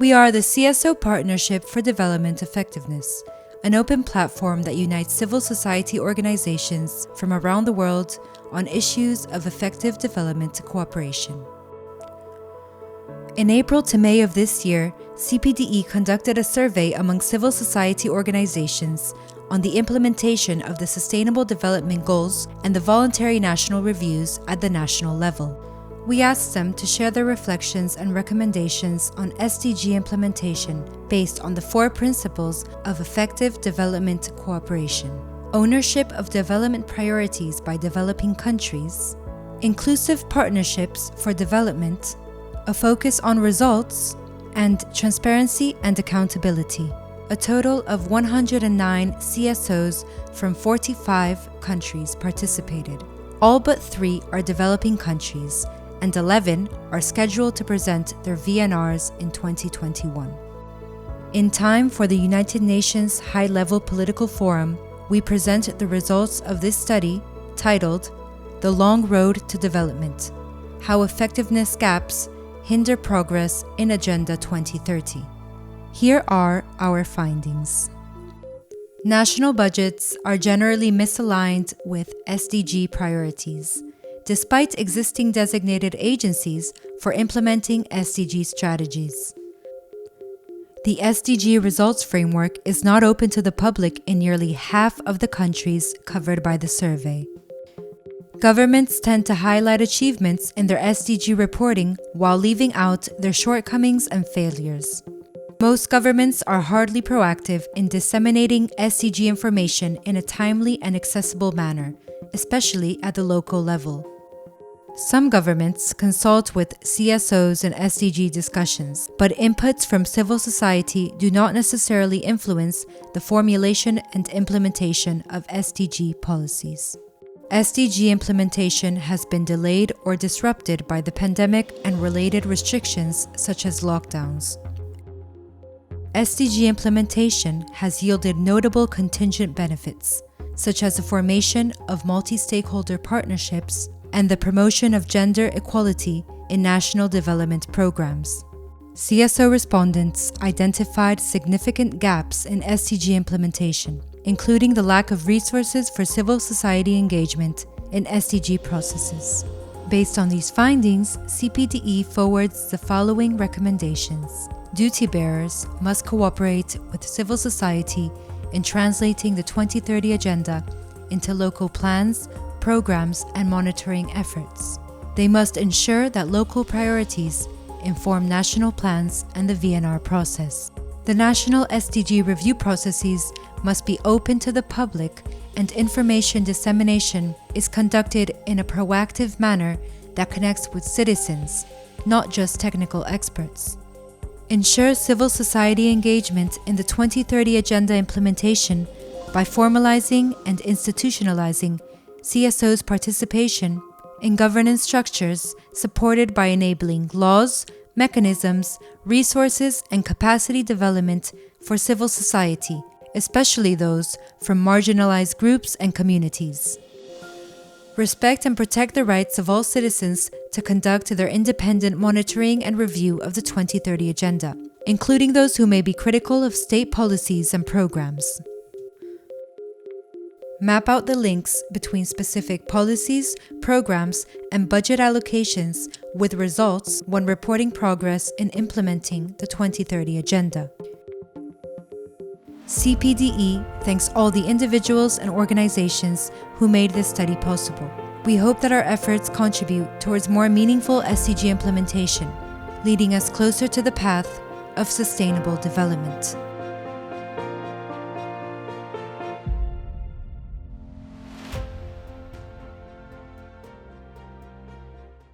We are the CSO Partnership for Development Effectiveness, an open platform that unites civil society organizations from around the world on issues of effective development cooperation. In April to May of this year, CPDE conducted a survey among civil society organizations on the implementation of the Sustainable Development Goals and the voluntary national reviews at the national level. We asked them to share their reflections and recommendations on SDG implementation based on the 4 principles of effective development cooperation: ownership of development priorities by developing countries, inclusive partnerships for development, a focus on results, and transparency and accountability. A total of 109 CSOs from 45 countries participated. All but 3 are developing countries, and 11 are scheduled to present their VNRs in 2021. In time for the United Nations High-Level Political Forum, we present the results of this study titled "The Long Road to Development: How Effectiveness Gaps Hinder Progress in Agenda 2030. Here are our findings. National budgets are generally misaligned with SDG priorities, despite existing designated agencies for implementing SDG strategies. The SDG results framework is not open to the public in nearly half of the countries covered by the survey. Governments tend to highlight achievements in their SDG reporting while leaving out their shortcomings and failures. Most governments are hardly proactive in disseminating SDG information in a timely and accessible manner, especially at the local level. Some governments consult with CSOs in SDG discussions, but inputs from civil society do not necessarily influence the formulation and implementation of SDG policies. SDG implementation has been delayed or disrupted by the pandemic and related restrictions such as lockdowns. SDG implementation has yielded notable contingent benefits, such as the formation of multi-stakeholder partnerships and the promotion of gender equality in national development programs. CSO respondents identified significant gaps in SDG implementation, including the lack of resources for civil society engagement in SDG processes. Based on these findings, CPDE forwards the following recommendations. Duty bearers must cooperate with civil society in translating the 2030 Agenda into local plans, programs, and monitoring efforts. They must ensure that local priorities inform national plans and the VNR process. The national SDG review processes must be open to the public, and information dissemination is conducted in a proactive manner that connects with citizens, not just technical experts. Ensure civil society engagement in the 2030 Agenda implementation by formalizing and institutionalizing CSO's participation in governance structures supported by enabling laws, mechanisms, resources, and capacity development for civil society, especially those from marginalized groups and communities. Respect and protect the rights of all citizens to conduct their independent monitoring and review of the 2030 Agenda, including those who may be critical of state policies and programs. Map out the links between specific policies, programs, and budget allocations with results when reporting progress in implementing the 2030 Agenda. CPDE thanks all the individuals and organizations who made this study possible. We hope that our efforts contribute towards more meaningful SDG implementation, leading us closer to the path of sustainable development.